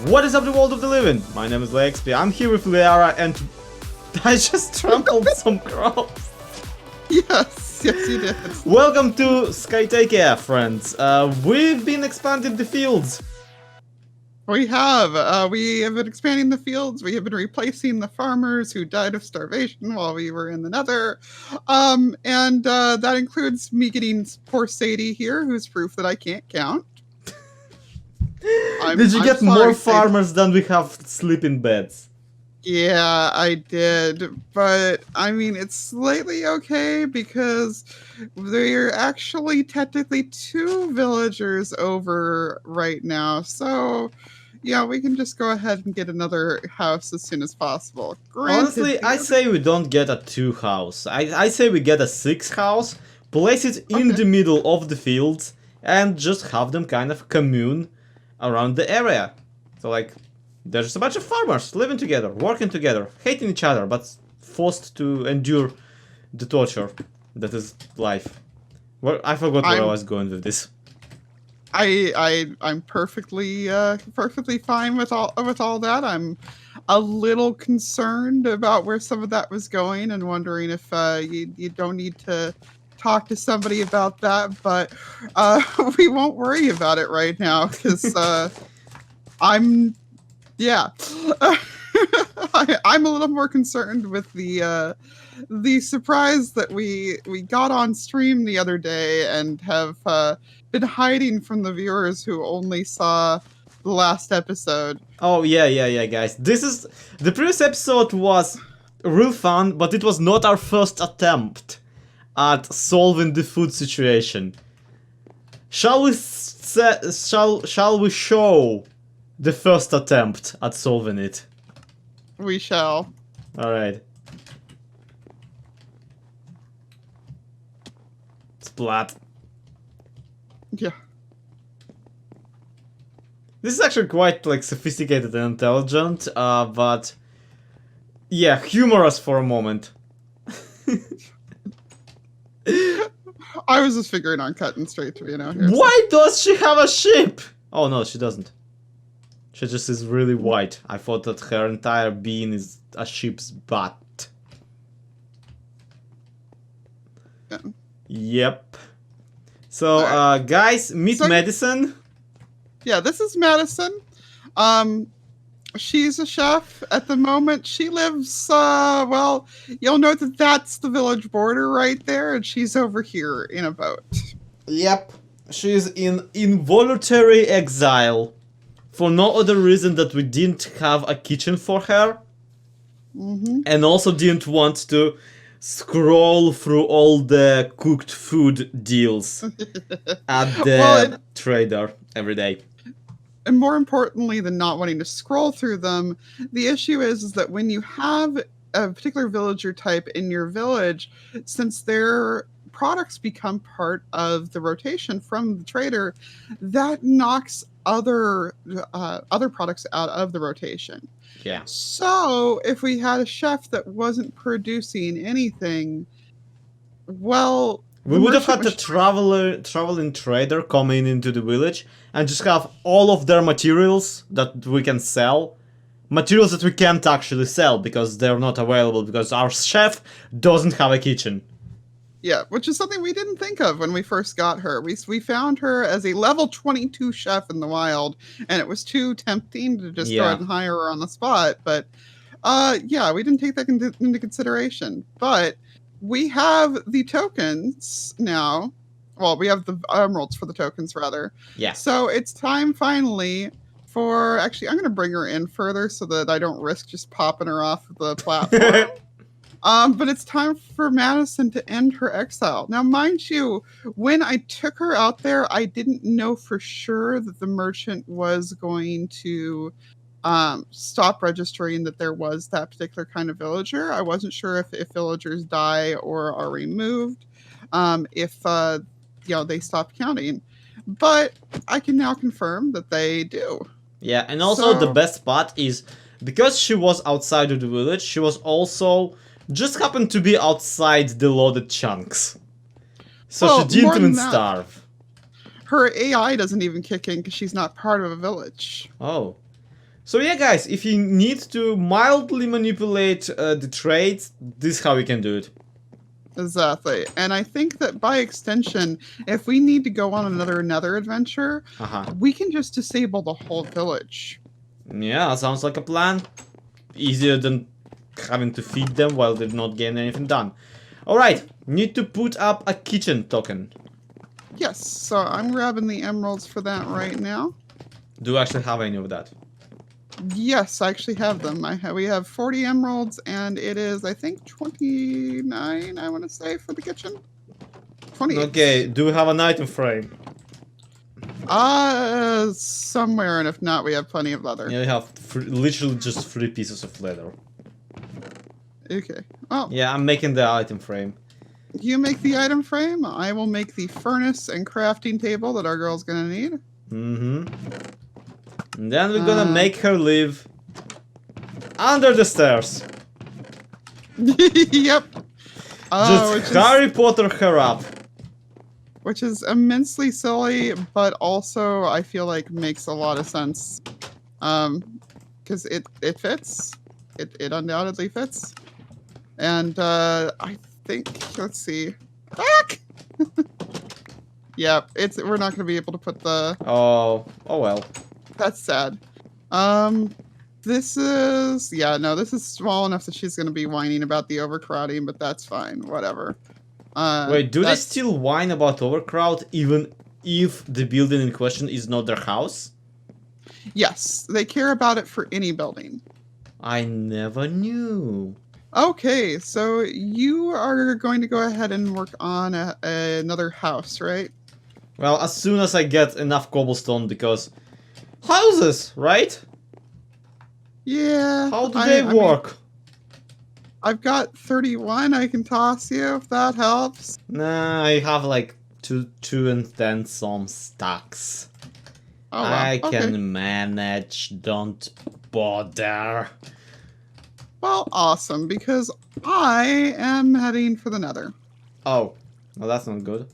What is up, the world of the living? My name is LexP. I'm here with Liara, and I just trampled some crops. Yes, you did. Welcome to TekTopia, friends. We've been expanding the fields. We have been expanding the fields. We have been replacing the farmers who died of starvation while we were in the Nether, and that includes me getting poor Sadie here, who's proof that I can't count. Did you get more farmers than we have sleeping beds? Yeah, I did, but I mean, it's slightly okay because there are actually technically 2 villagers over right now, so yeah, we can just go ahead and get another house as soon as possible. Granted, Honestly, I say we don't get a 2 house. I say we get a 6 house, place it in the middle of the fields, and just have them kind of commune around the area. So like, there's just a bunch of farmers living together, working together, hating each other, but forced to endure the torture that is life. Well, I forgot where I was going with this. I'm perfectly fine with all that. I'm a little concerned about where some of that was going and wondering if you don't need to talk to somebody about that, but we won't worry about it right now because I'm I'm a little more concerned with the surprise that we got on stream the other day and have been hiding from the viewers who only saw the last episode. Oh yeah, guys. The previous episode was real fun, but it was not our first attempt at solving the food situation. Shall we show the first attempt at solving it? We shall. Alright. Splat. Yeah. This is actually quite like sophisticated and intelligent, but yeah, humorous for a moment. I was just figuring on cutting straight to here. Why does she have a ship? Oh no, she doesn't. She just is really white. I thought that her entire being is a ship's butt. Yeah. Yep. So, guys, meet Madison. Yeah, this is Madison. She's a chef at the moment. She lives, well, you'll note that that's the village border right there, and she's over here in a boat. Yep. She's in involuntary exile. For no other reason that we didn't have a kitchen for her. And also didn't want to scroll through all the cooked food deals at the trader every day. And more importantly than not wanting to scroll through them, the issue is that when you have a particular villager type in your village, since their products become part of the rotation from the trader, that knocks other products out of the rotation. Yeah. So if we had a chef that wasn't producing anything, well, we would have had the traveling trader coming into the village and just have all of their materials that we can sell. Materials that we can't actually sell because they're not available because our chef doesn't have a kitchen. Yeah, which is something we didn't think of when we first got her. We found her as a level 22 chef in the wild, and it was too tempting to just go ahead and hire her on the spot. But yeah, we didn't take that into consideration. But we have the tokens now. Well, we have the emeralds for the tokens, rather. Yeah. So it's time finally for... Actually, I'm going to bring her in further so that I don't risk just popping her off the platform. But it's time for Madison to end her exile. Now, mind you, when I took her out there, I didn't know for sure that the merchant was going to stop registering that there was that particular kind of villager. I wasn't sure if villagers die or are removed, if they stopped counting. But I can now confirm that they do. Yeah, and also the best part is, because she was outside of the village, she was also... just happened to be outside the loaded chunks. So she didn't even starve. Her AI doesn't even kick in because she's not part of a village. Oh. So yeah, guys, if you need to mildly manipulate the trades, this is how you can do it. Exactly. And I think that by extension, if we need to go on another adventure, we can just disable the whole village. Yeah, sounds like a plan. Easier than having to feed them while they're not getting anything done. Alright, need to put up a kitchen token. Yes, so I'm grabbing the emeralds for that right now. Do you actually have any of that? Yes, I actually have them. We have 40 emeralds, and it is, I think, 29, I want to say, for the kitchen. 28. Okay, do we have an item frame? Somewhere, and if not, we have plenty of leather. Yeah, we have literally just 3 pieces of leather. Okay. Well, yeah, I'm making the item frame. You make the item frame. I will make the furnace and crafting table that our girl's gonna need. Mm-hmm. And then we're gonna make her live under the stairs. Yep. Just Harry Potter her up. Which is immensely silly, but also I feel like makes a lot of sense. Because it fits. It undoubtedly fits. And I think, let's see. Back! Yeah, we're not gonna be able to put the... Oh well. That's sad. This is... Yeah, no, this is small enough that she's gonna be whining about the overcrowding, but that's fine. Whatever. Wait, do they still whine about overcrowd even if the building in question is not their house? Yes, they care about it for any building. I never knew. Okay, so you are going to go ahead and work on another house, right? Well, as soon as I get enough cobblestone, because houses, right? Yeah. How do they work? mean, I've got 31 I can toss you, if that helps. Nah, I have like 2 and 10 some stacks. Oh, wow. I can manage, don't bother. Well, awesome, because I am heading for the nether. Oh, well that's not good.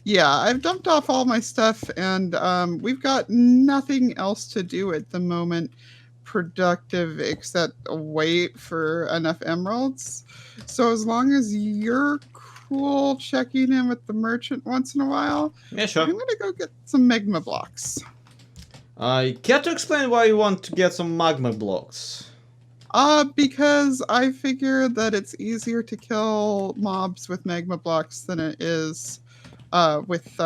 Yeah, I've dumped off all my stuff, and we've got nothing else to do at the moment productive except wait for enough emeralds. So as long as you're cool checking in with the merchant once in a while, yeah, sure. I'm gonna go get some magma blocks. Care to explain why you want to get some magma blocks? Because I figure that it's easier to kill mobs with magma blocks than it is with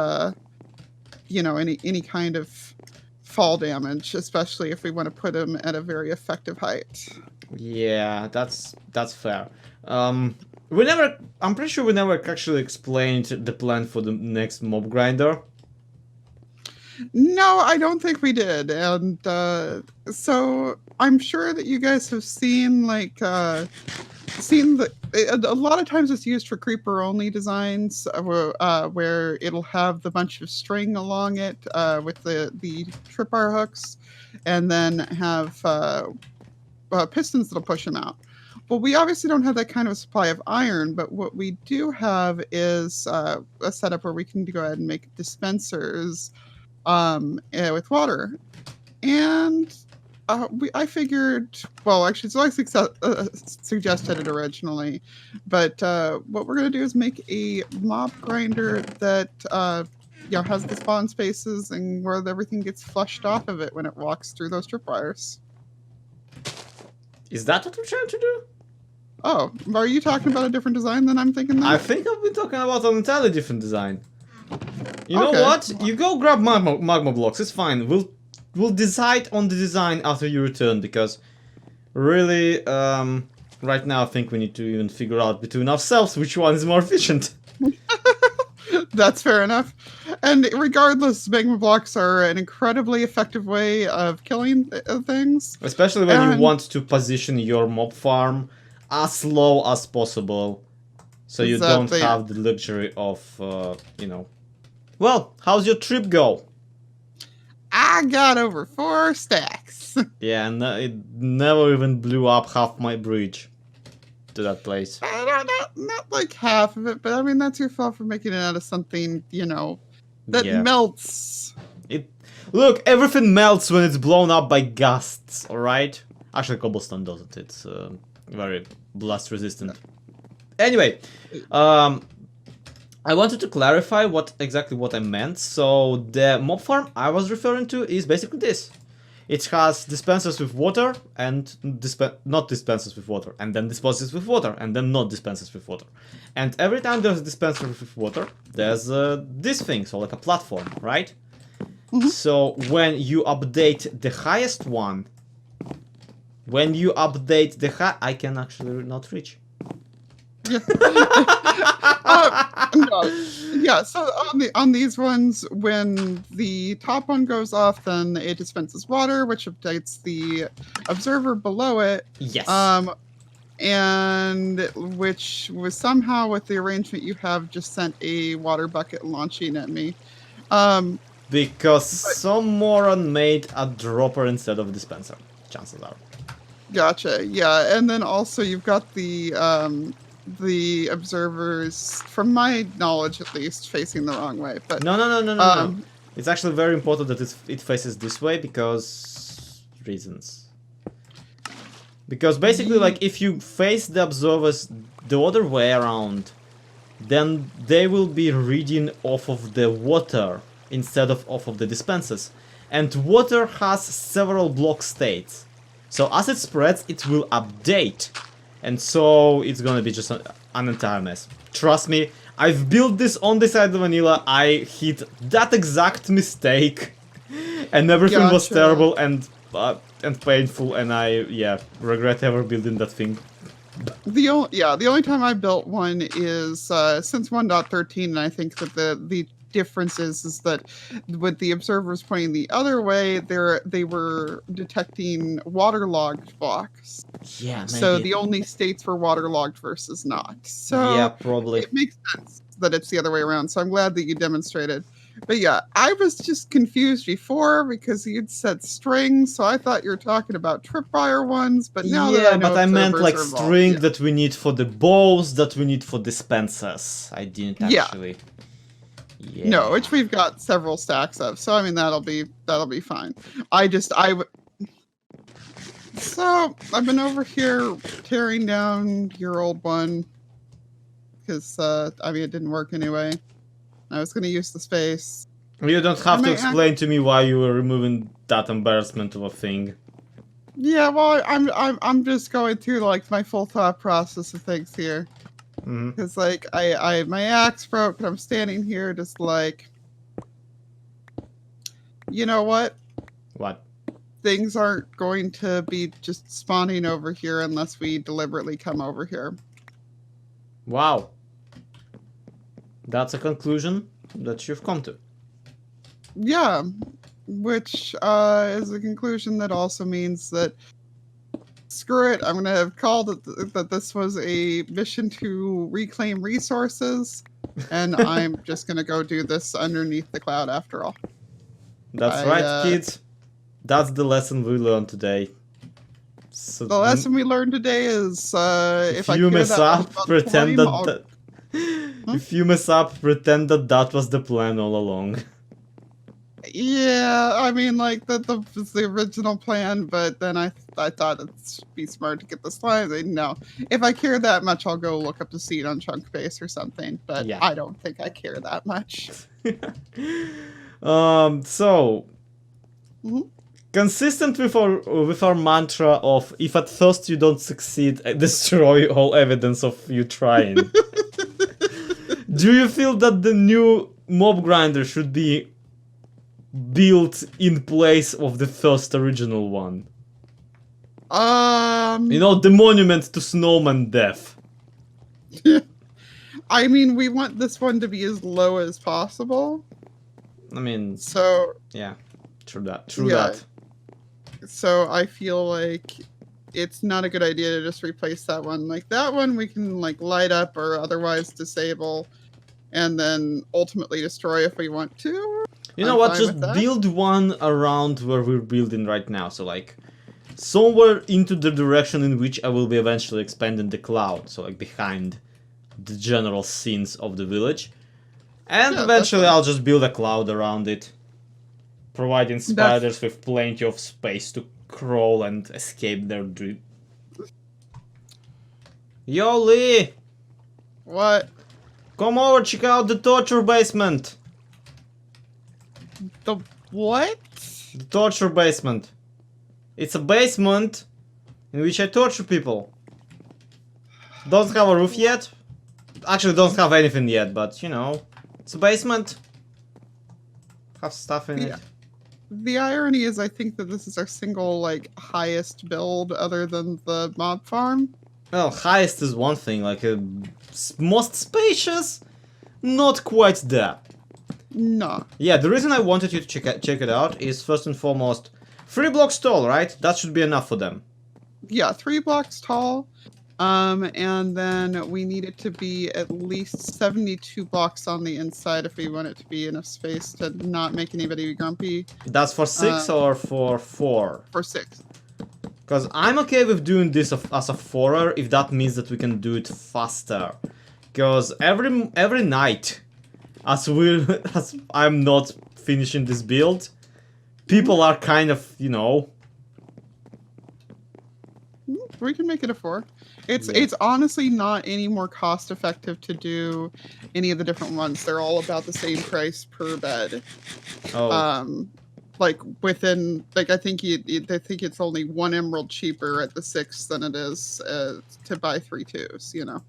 you know, any kind of fall damage, especially if we want to put them at a very effective height. Yeah, that's fair. I'm pretty sure we never actually explained the plan for the next mob grinder. No, I don't think we did. And so I'm sure that you guys have seen a lot of times it's used for creeper only designs where it'll have the bunch of string along it with the tripwire hooks, and then have pistons that'll push them out. Well, we obviously don't have that kind of supply of iron, but what we do have is a setup where we can go ahead and make dispensers with water. And I figured, well, actually, so I suggested it originally, but what we're going to do is make a mob grinder that has the spawn spaces and where everything gets flushed off of it when it walks through those tripwires. Is that what we're trying to do? Oh, are you talking about a different design than I'm thinking? I think I've been talking about an entirely different design. You know what? You go grab magma blocks. It's fine. We'll decide on the design after you return, because really, right now I think we need to even figure out between ourselves which one is more efficient. That's fair enough. And regardless, magma blocks are an incredibly effective way of killing things. Especially when you want to position your mob farm as low as possible, so you don't have the luxury of, you know. Well, how's your trip go? I got over 4 stacks. Yeah, and it never even blew up half my bridge to that place. Not like half of it, but I mean, that's your fault for making it out of something, you know, that melts. Look, everything melts when it's blown up by gusts, alright? Actually, cobblestone doesn't. It's very blast resistant. Anyway, I wanted to clarify exactly what I meant. So the mob farm I was referring to is basically this. It has dispensers with water and not dispensers with water, and then dispensers with water, and then not dispensers with water. And every time there's a dispenser with water, there's this thing, so like a platform, right? So when you update the highest one, I can actually not reach. No. Yeah, so on these ones, when the top one goes off, then it dispenses water, which updates the observer below it. Yes. And which was somehow with the arrangement you have just sent a water bucket launching at me. Because some moron made a dropper instead of a dispenser. Chances are. Gotcha. Yeah, and then also you've got the observers, from my knowledge at least, facing the wrong way. But no. It's actually very important that it faces this way because reasons. Because basically, like, if you face the observers the other way around, then they will be reading off of the water instead of off of the dispensers. And water has several block states. So as it spreads, it will update. And so it's gonna be just an entire mess. Trust me, I've built this on the side of vanilla. I hit that exact mistake. And everything was terrible and painful, and I regret ever building that thing. The only time I built one is since 1.13, and I think that the difference is that with the observers pointing the other way, they were detecting waterlogged blocks. Yeah, maybe. So the only states were waterlogged versus not. So yeah, probably. It makes sense that it's the other way around. So I'm glad that you demonstrated. But yeah, I was just confused before because you'd said strings, so I thought you were talking about tripwire ones. But now that I know, but I meant like involved, string that we need for the bows, that we need for dispensers. I didn't actually. Yeah. No, which we've got several stacks of. So I mean that'll be fine. So I've been over here tearing down your old one because I mean it didn't work anyway. I was going to use the space. You don't have to explain to me why you were removing that embarrassment of a thing. Yeah, well, I'm just going through like my full thought process of things here. Because like my axe broke, and I'm standing here just like, you know what? What? Things aren't going to be just spawning over here unless we deliberately come over here. Wow. That's a conclusion that you've come to. Yeah, which is a conclusion that also means that screw it, I'm going to have called it that this was a mission to reclaim resources, and I'm just going to go do this underneath the cloud after all. That's right, kids. That's the lesson we learned today. So the lesson we learned today is if you mess up, pretend that... If you mess up, pretend that was the plan all along. Yeah, I mean, like, that was the original plan, but then I thought it'd be smart to get the slides. No, if I care that much, I'll go look up the seed on Chunk Base or something, but yeah. I don't think I care that much. Consistent with our mantra of, if at first you don't succeed, destroy all evidence of you trying. Do you feel that the new mob grinder should be built in place of the first original one? You know, the monument to snowman death. I mean, we want this one to be as low as possible. I mean, so yeah, true that. So I feel like it's not a good idea to just replace that one. Like that one we can like light up or otherwise disable and then ultimately destroy if we want to. You know what, just build one around where we're building right now. So like somewhere into the direction in which I will be eventually expanding the cloud. So like behind the general scenes of the village. And eventually I'll just build a cloud around it. providing spiders with plenty of space to crawl and escape their dream. Yo, Lee! What? Come over, check out the torture basement! The what? The torture basement. It's a basement in which I torture people. Don't have a roof yet. Actually, don't have anything yet, but you know, it's a basement. Have stuff in it. The irony is, I think that this is our single, like, highest build other than the mob farm. Well, highest is one thing, like, most spacious, not quite there. No. Yeah, the reason I wanted you to check it out is, first and foremost, 3 blocks tall, right? That should be enough for them. Yeah, 3 blocks tall. And then we need it to be at least 72 blocks on the inside if we want it to be enough space to not make anybody grumpy. That's for 6 or for 4? For 6. Because I'm okay with doing this as a 4er if that means that we can do it faster. Because every night, as I'm not finishing this build, people are kind of, you know... We can make it a 4. It's honestly not any more cost effective to do any of the different ones. They're all about the same price per bed. Oh. Like within, like I think it's only 1 emerald cheaper at the 6 than it is to buy 3 2s. You know.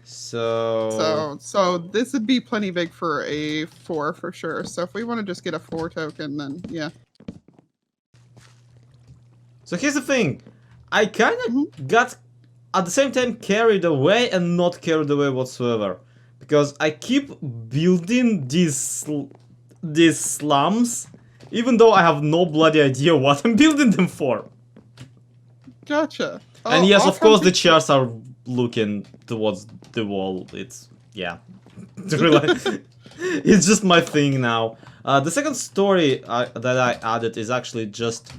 So this would be plenty big for a 4 for sure. So if we want to just get a 4 token, then yeah. So here's the thing, I kind of got at the same time carried away and not carried away whatsoever, because I keep building these slums, even though I have no bloody idea what I'm building them for. Gotcha. And yes, of course, the chairs are looking towards the wall. It's, yeah. It's just my thing now. The second story that I added is actually just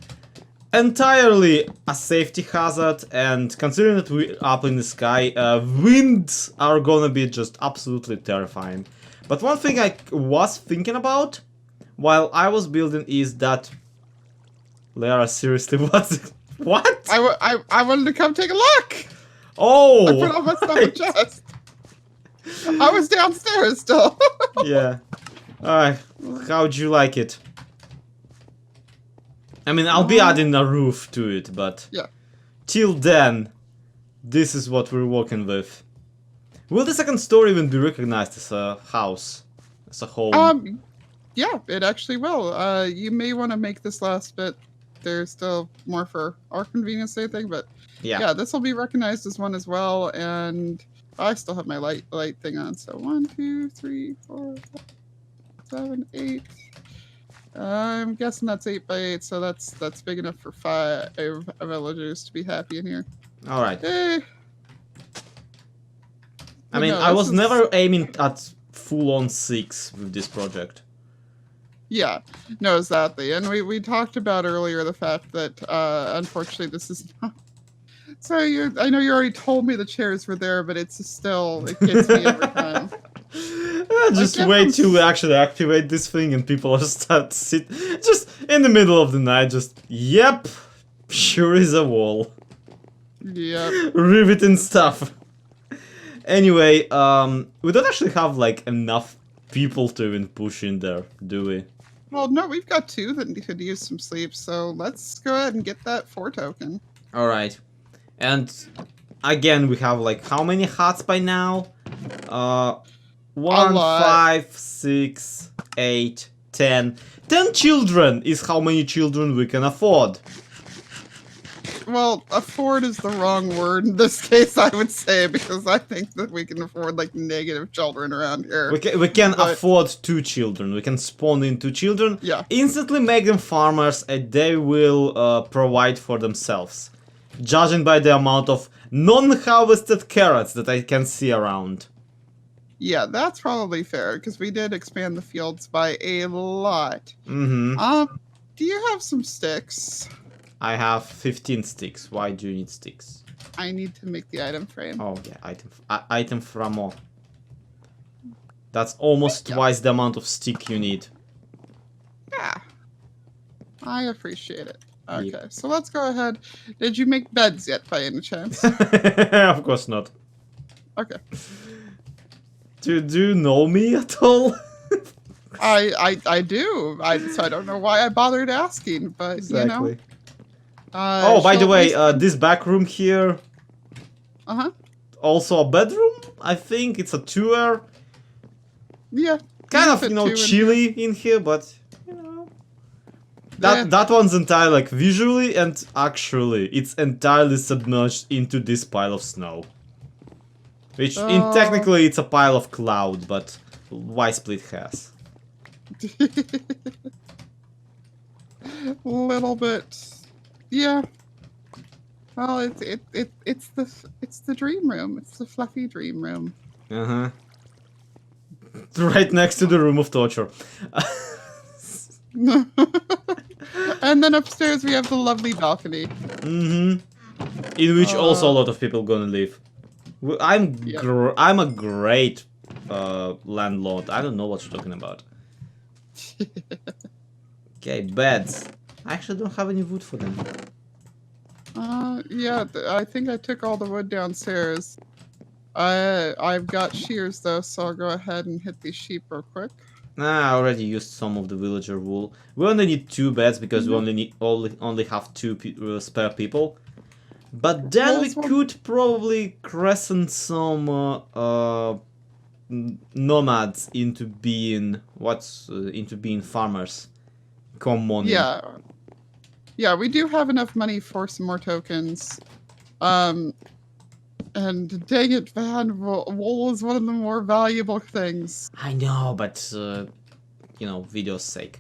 entirely a safety hazard, and considering that we're up in the sky, winds are gonna be just absolutely terrifying. But one thing I was thinking about while I was building is that... Lara, seriously, what? I wanted to come take a look! Oh! I put all my stuff in chest. I was downstairs still. Yeah. Alright, how'd you like it? I mean, I'll be adding a roof to it, but... Yeah. Till then, this is what we're working with. Will the second story even be recognized as a house? As a home? Yeah, it actually will. You may want to make this last bit. There's still more for our convenience, I think, but... Yeah, this will be recognized as one as well, and I still have my light thing on, so 1, 2, 3, 4, 5, 7, 8... I'm guessing that's 8 by 8, so that's big enough for 5 villagers to be happy in here. All right. I mean, I was never aiming at full-on 6 with this project. Yeah, no, exactly. And we talked about earlier the fact that unfortunately this is not. So I know you already told me the chairs were there, but it gets me every time. Just wait till we actually activate this thing and people start just in the middle of the night, just, yep, sure is a wall. Yep. Riveting stuff. Anyway, we don't actually have, like, enough people to even push in there, do we? Well, no, we've got 2 that could use some sleep, so let's go ahead and get that 4 token. Alright. And, again, we have, like, how many huts by now? 1, 5, 6, 8, 10. 10 children is how many children we can afford. Well, afford is the wrong word in this case, I would say, because I think that we can afford, like, negative children around here. We can afford 2 children. We can spawn in 2 children, instantly make them farmers, and they will provide for themselves. Judging by the amount of non-harvested carrots that I can see around. Yeah, that's probably fair, because we did expand the fields by a lot. Mm-hmm. Do you have some sticks? I have 15 sticks. Why do you need sticks? I need to make the item frame. Oh, yeah, item frame. That's almost twice the amount of stick you need. Yeah. I appreciate it. Okay, Yep. so let's go ahead. Did you make beds yet, by any chance? Of course not. Okay. Do you know me at all? I do. So I don't know why I bothered asking, but Exactly. Oh, by the way, this back room here, Uh-huh. also a bedroom. I think it's a tour. Yeah. Kind you of, fit you know, two in chilly in here, but you know, Yeah. that one's entirely like visually and actually, it's entirely submerged into this pile of snow. Which, in Oh. technically, it's a pile of cloud, but why split hairs? Little bit. Yeah. Well, it's the dream room. It's the fluffy dream room. Uh-huh. Right next to the room of torture. And then upstairs we have the lovely balcony. Mm-hmm. In which also a lot of people gonna live. I'm a great landlord. I don't know what you're talking about. Okay, beds. I actually don't have any wood for them. Yeah, I think I took all the wood downstairs. I've got shears though, so I'll go ahead and hit these sheep real quick. I already used some of the villager wool. We only need 2 beds because we only have 2 spare people. But then we could probably crescent some nomads into being farmers. Come on. Yeah, we do have enough money for some more tokens. And dang it, Van, wool is one of the more valuable things. I know, but you know, video's sake.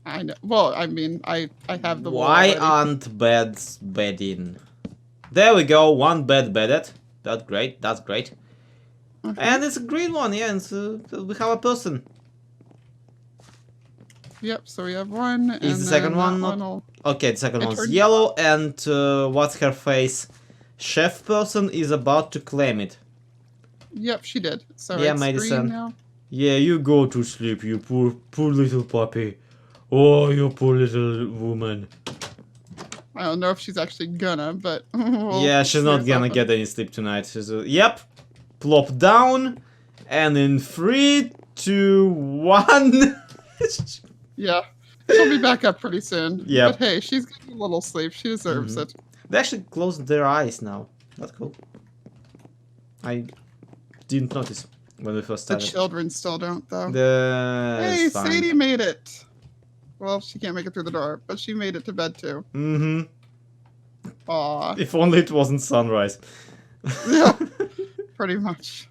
I know. Well, I mean, I have the wool Why already. aren't beds bedding? There we go, 1 bed bedded. That's great. That's great. Okay. And it's a green one, yeah. And we have a person. Yep. So we have 1. Is the second one not? Okay, the second one's yellow, and what's her face? Chef person is about to claim it. Yep, she did. So yeah, it's Madison. green now. Yeah, you go to sleep, you poor little puppy. Oh, you poor little woman. I don't know if she's actually gonna, but yeah, she's not gonna get any sleep tonight. She's yep. Plop down, and in 3, 2, 1. Yeah, she'll be back up pretty soon. Yeah. But hey, she's getting a little sleep. She deserves it. They actually closed their eyes now. That's cool. I didn't notice when we first started. The children still don't, though. Hey, Sadie made it. Well, she can't make it through the door, but she made it to bed too. Mm-hmm. Aw. If only it wasn't sunrise. Yeah, pretty much.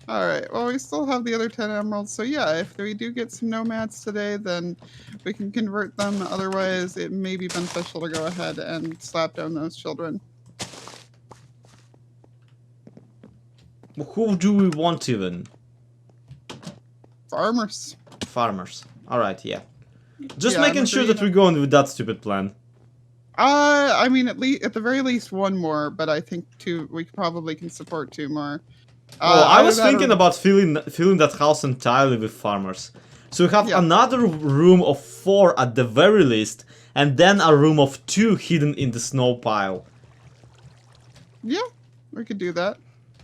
Alright, well, we still have the other 10 emeralds, so yeah, if we do get some nomads today, then we can convert them. Otherwise, it may be beneficial to go ahead and slap down those children. Who do we want even? Farmers. Farmers. Alright, yeah. Just Yeah, making sure that we're going with that stupid plan. I mean, at the very least 1 more, but I think 2, we probably can support 2 more. I was thinking about filling that house entirely with farmers. So we have another room of 4 at the very least, and then a room of 2 hidden in the snow pile. Yeah, we could do that.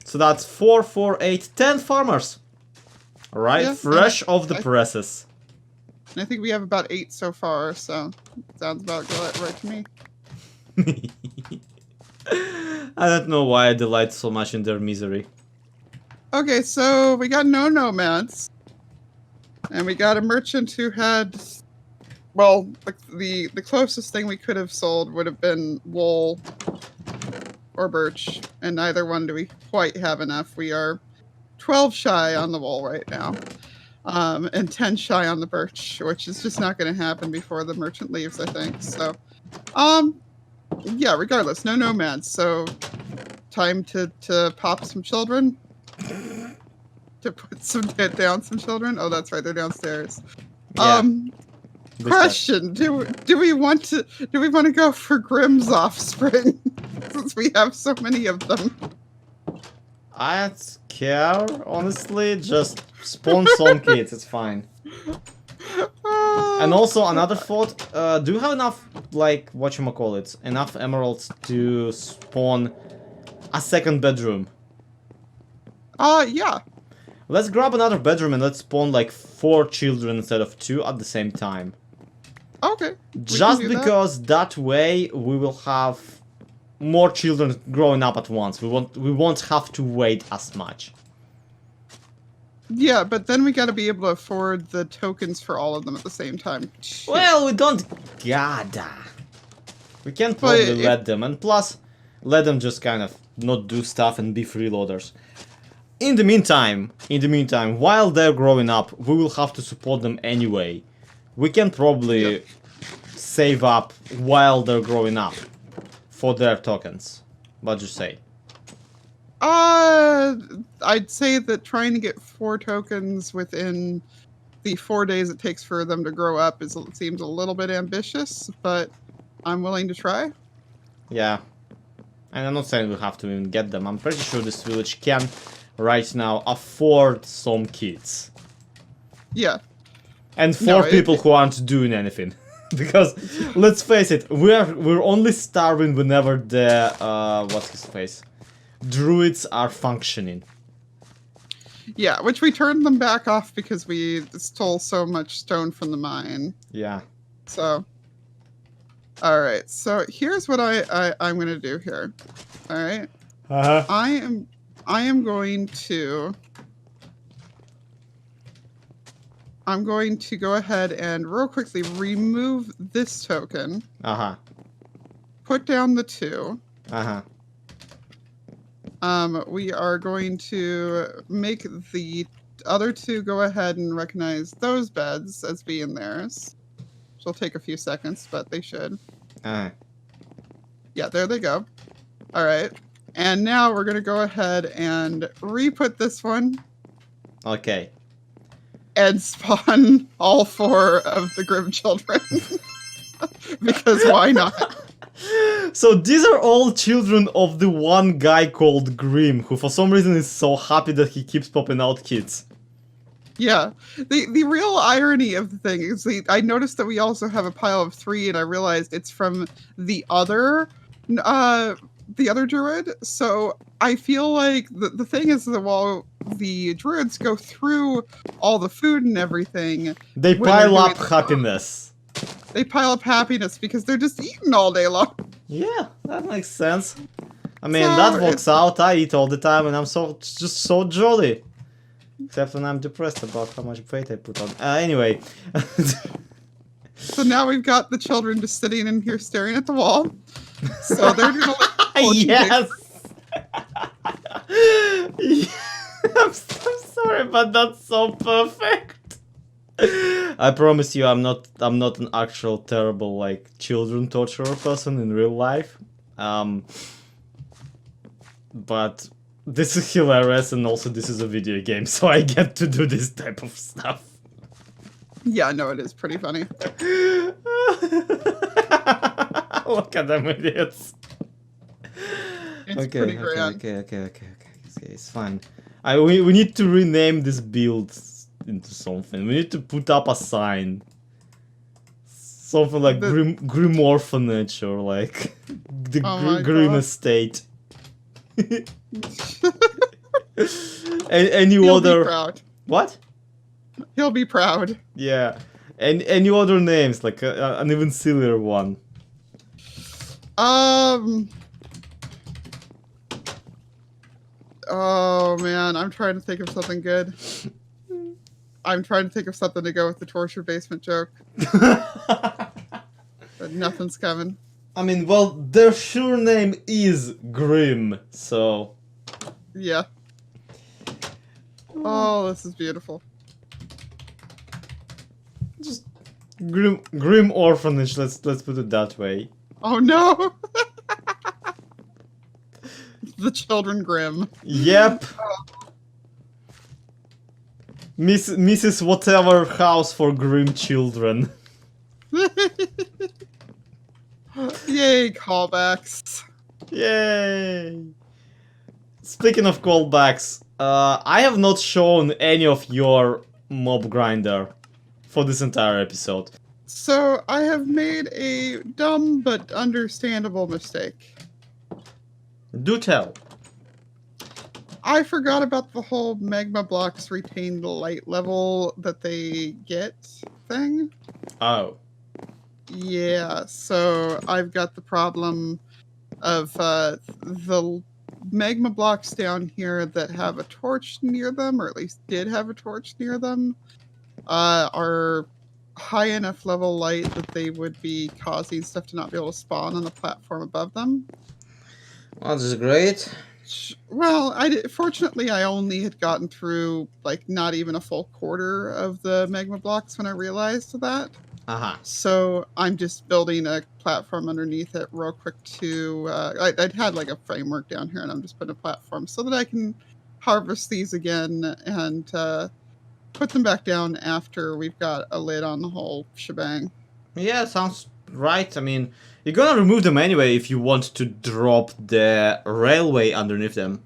So that's 4, 4, 8, 10 farmers. Alright, fresh off the presses. And I think we have about 8 so far, so sounds about right to me. I don't know why I delight so much in their misery. Okay, so we got no nomads. And we got a merchant who had... Well, the closest thing we could have sold would have been wool or birch. And neither one do we quite have enough. We are 12 shy on the wool right now. And 10 shy on the birch, which is just not going to happen before the merchant leaves, I think. So, yeah, regardless, no nomads. So, time to pop some children. To put down some children. Oh, that's right, they're downstairs. Yeah. Question: Do we want to go for Grimm's offspring since we have so many of them? I don't care, honestly. Just spawn some kids. It's fine. And also another thought, do you have enough, like, whatchamacallit, enough emeralds to spawn a second bedroom? Yeah. Let's grab another bedroom and let's spawn like 4 children instead of 2 at the same time. Okay. Just because that way we will have more children growing up at once. We won't have to wait as much. Yeah, but then we gotta be able to afford the tokens for all of them at the same time. Well, we don't gotta. We can probably let them, and plus, let them just kind of not do stuff and be freeloaders. In the meantime, while they're growing up, we will have to support them anyway. We can probably save up while they're growing up for their tokens. What'd you say? I'd say that trying to get 4 tokens within the 4 days it takes for them to grow up seems a little bit ambitious, but I'm willing to try. Yeah. And I'm not saying we have to even get them. I'm pretty sure this village can right now afford some kids. Yeah. And 4 people who aren't doing anything. Because let's face it, we're only starving whenever the what's his face? Druids are functioning. Yeah, which we turned them back off because we stole so much stone from the mine. Yeah. So alright, so here's what I'm gonna do here. Alright. I am going to go ahead and real quickly remove this token. Put down the 2. We are going to make the other 2 go ahead and recognize those beds as being theirs. Which will take a few seconds, but they should. Yeah, there they go. Alright. And now we're going to go ahead and re-put this one. Okay. And spawn all 4 of the Grimm children. Because why not? So these are all children of the one guy called Grimm, who for some reason is so happy that he keeps popping out kids. Yeah. The real irony of the thing is I noticed that we also have a pile of 3, and I realized it's from the other druid. So I feel like the thing is that while the druids go through all the food and everything, they pile up happiness. They pile up happiness because they're just eating all day long. Yeah, that makes sense. I mean, that works out. I eat all the time and I'm just so jolly. Except when I'm depressed about how much weight I put on. Anyway. So now we've got the children just sitting in here staring at the wall. So they're gonna yes! I'm so sorry, but that's so perfect. I promise you, I'm not an actual terrible like children torturer person in real life. But this is hilarious, and also this is a video game, so I get to do this type of stuff. Yeah, no, it is pretty funny. Look at them idiots. It's pretty grand. Okay, it's fine. We need to rename this build into something. We need to put up a sign. Something like Grimm Orphanage or like the Grimm Estate. and you other... He'll be proud. What? He'll be proud. Yeah. And any other names, like an even sillier one. Oh man, I'm trying to think of something good. I'm trying to think of something to go with the torture basement joke. But nothing's coming. I mean, well, their sure name is Grimm, so... Yeah. Oh, this is beautiful. Just Grimm Orphanage, let's put it that way. Oh no! The children Grimm. Yep. Mrs. Whatever House for Grimm Children. Yay, callbacks. Yay. Speaking of callbacks, I have not shown any of your mob grinder for this entire episode. So I have made a dumb but understandable mistake. Do tell. I forgot about the whole magma blocks retain the light level that they get thing. Oh. Yeah, so I've got the problem of the magma blocks down here that have a torch near them, or at least did have a torch near them, are high enough level light that they would be causing stuff to not be able to spawn on the platform above them. Well, this is great. Well, fortunately I only had gotten through like not even a full quarter of the magma blocks when I realized that. Uh-huh. So I'm just building a platform underneath it real quick to. I'd had like a framework down here, and I'm just putting a platform so that I can harvest these again and put them back down after we've got a lid on the whole shebang. Yeah, sounds right. I mean, you're gonna remove them anyway if you want to drop the railway underneath them.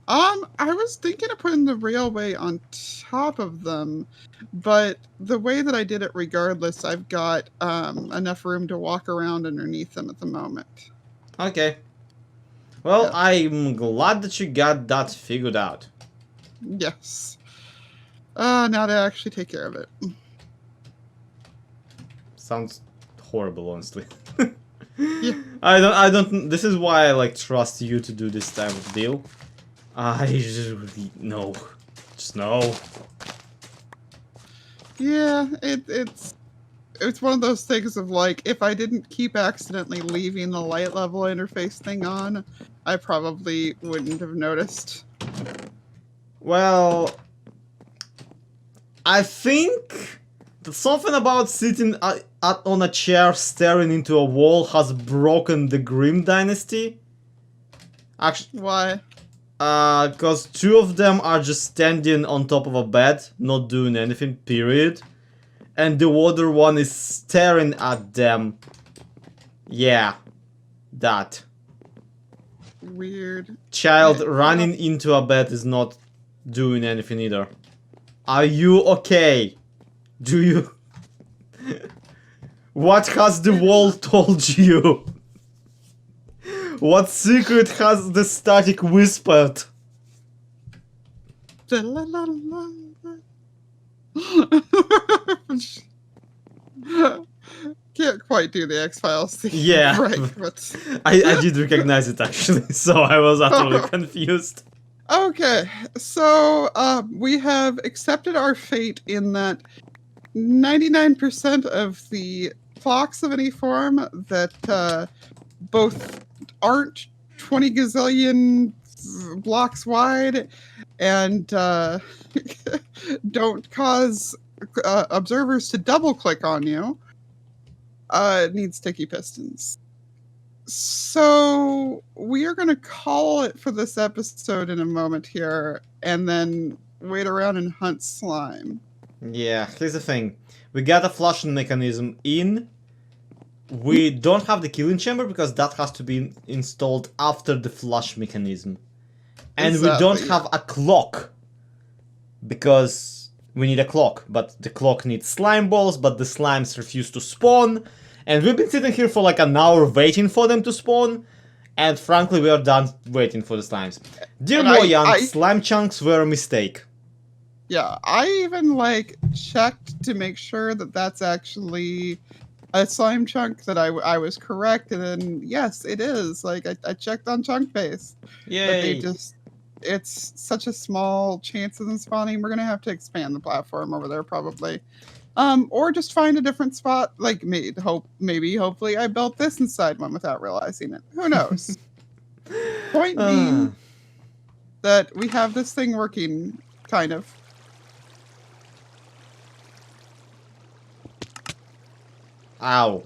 I was thinking of putting the railway on top of them, but the way that I did it regardless, I've got enough room to walk around underneath them at the moment. Okay. Well, Yeah. I'm glad that you got that figured out. Yes. Now to actually take care of it. Sounds horrible, honestly. Yeah. I don't, this is why I like trust you to do this type of deal. I just, no. Just no. Yeah, it's one of those things of like, if I didn't keep accidentally leaving the light level interface thing on, I probably wouldn't have noticed. Well, I think that something about sitting on a chair staring into a wall has broken the Grimm dynasty. Actually, Why? because two of them are just standing on top of a bed, not doing anything, period. And the other one is staring at them. Yeah, that. Weird. Child Yeah. running into a bed is not doing anything either. Are you okay? Do you... What has the wall told you? What secret has the static whispered? Can't quite do the X-Files thing. Yeah. Right, but... I did recognize it actually, so I was utterly confused. Okay, so we have accepted our fate in that 99% of the clocks of any form that both aren't 20 gazillion blocks wide and don't cause observers to double click on you need sticky pistons. So we are going to call it for this episode in a moment here and then wait around and hunt slime. Yeah, here's the thing. We got a flushing mechanism in. We don't have the killing chamber because that has to be installed after the flush mechanism. And Exactly. we don't have a clock. Because we need a clock. But the clock needs slime balls, but the slimes refuse to spawn. And we've been sitting here for like an hour waiting for them to spawn. And frankly, we are done waiting for the slimes. Dear Moyan, slime chunks were a mistake. Yeah, I even like checked to make sure that that's actually a slime chunk, that I was correct, and then yes, it is. Like I checked on chunk base. Yay. But they just, it's such a small chance of them spawning. We're gonna have to expand the platform over there probably. Or just find a different spot. Like hopefully I built this inside one without realizing it. Who knows? Point being that we have this thing working, kind of. Ow.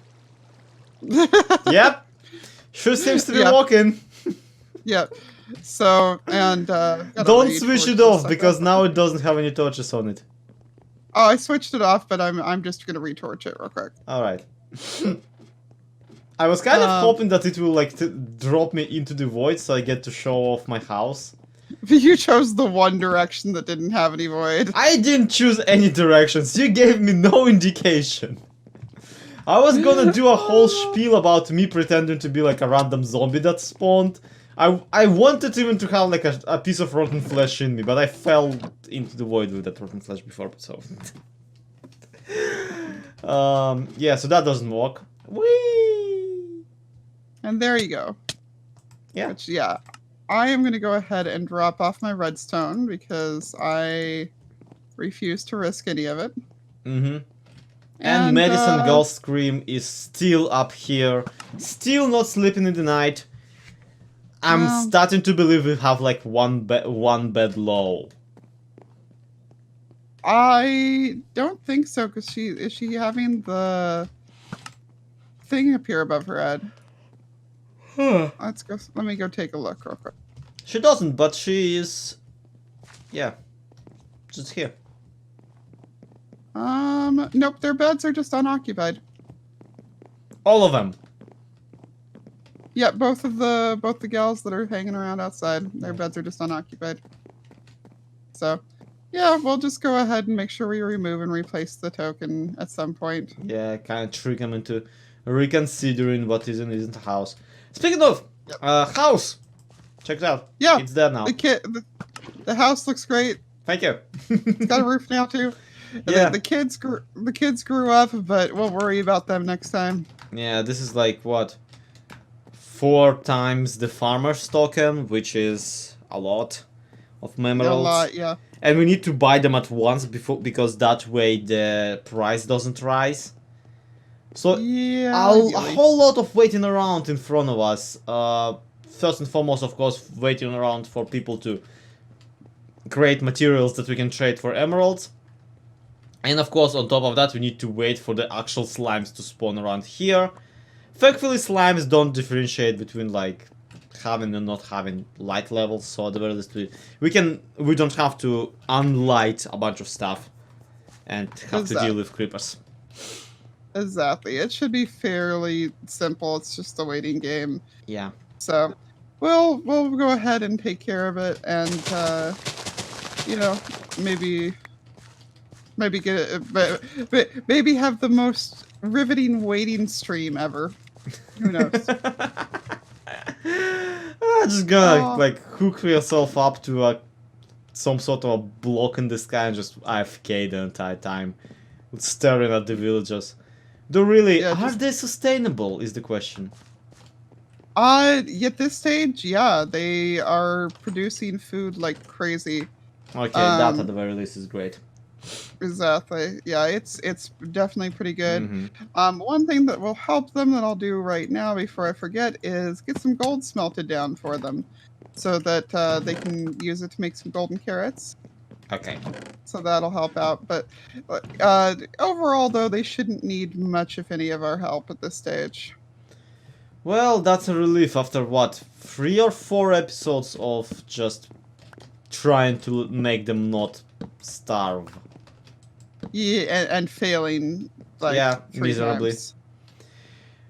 Yep. Sure seems to be working. Yep. So, and don't switch it off because now it doesn't have any torches on it. Oh, I switched it off, but I'm just gonna retorch it real quick. All right. I was kind of hoping that it will like drop me into the void so I get to show off my house. You chose the one direction that didn't have any void. I didn't choose any directions. You gave me no indication. I was gonna do a whole spiel about me pretending to be like a random zombie that spawned. I wanted even to have like a piece of rotten flesh in me, but I fell into the void with that rotten flesh before, so... yeah, so that doesn't work. Whee! And there you go. Yeah. Which, yeah. I am going to go ahead and drop off my redstone because I refuse to risk any of it. Mm-hmm. And Madison Ghost Scream is still up here, still not sleeping in the night. I'm starting to believe we have like one bed low. I don't think so, because is she having the thing appear above her head? Let's go. Let me go take a look real quick. She doesn't, but she is. Yeah, just here. Nope. Their beds are just unoccupied. All of them. Yeah, both the gals that are hanging around outside, their beds are just unoccupied. So, yeah, we'll just go ahead and make sure we remove and replace the token at some point. Yeah, kind of trick them into reconsidering what is and isn't a house. Speaking of house, check it out. Yeah, it's there now. The house looks great. Thank you. It's got a roof now too. Yeah. The kids grew up, but we'll worry about them next time. Yeah, this is like what, 4 times the farmer's token, which is a lot of emeralds. A lot, yeah. And we need to buy them at once because that way the price doesn't rise. So yeah, a whole lot of waiting around in front of us. First and foremost, of course, waiting around for people to create materials that we can trade for emeralds. And of course, on top of that, we need to wait for the actual slimes to spawn around here. Thankfully, slimes don't differentiate between like having and not having light levels, so at the very least we don't have to unlight a bunch of stuff and have to deal with creepers. Exactly. It should be fairly simple. It's just a waiting game. Yeah. So we'll go ahead and take care of it, and you know, maybe maybe have the most riveting waiting stream ever. Who knows? Just gonna like hook yourself up to some sort of a block in the sky and just AFK the entire time, staring at the villagers. Are they sustainable? Is the question. At this stage, yeah, they are producing food like crazy. Okay, that at the very least is great. Exactly. Yeah, it's definitely pretty good. One thing that will help them that I'll do right now before I forget is get some gold smelted down for them, so that they can use it to make some golden carrots. Okay. So that'll help out. But overall, though, they shouldn't need much, if any, of our help at this stage. Well, that's a relief after what, 3 or 4 episodes of just trying to make them not starve. Yeah, and failing like miserably. Times.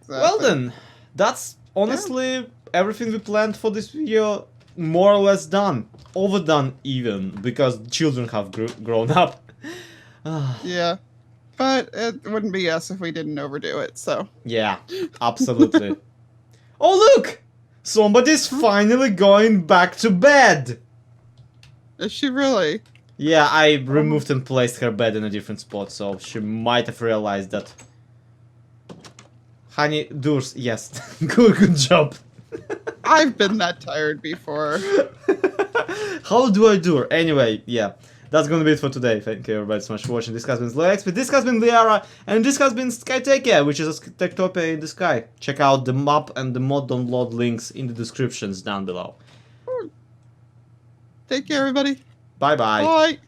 Exactly. Well then, that's honestly everything we planned for this video, more or less done. Overdone even, because children have grown up. Yeah, but it wouldn't be us if we didn't overdo it, so. Yeah, absolutely. Oh look! Somebody's finally going back to bed! Is she really? Yeah, I removed and placed her bed in a different spot, so she might have realized that. Honey, Durs, yes. good job. I've been that tired before. How do I do? Anyway, yeah. That's gonna be it for today. Thank you everybody so much for watching. This has been SKYBLOCK, this has been Liara, and this has been TekTopia, which is a TekTopia in the sky. Check out the map and the mod download links in the descriptions down below. Take care, everybody. Bye-bye. Bye.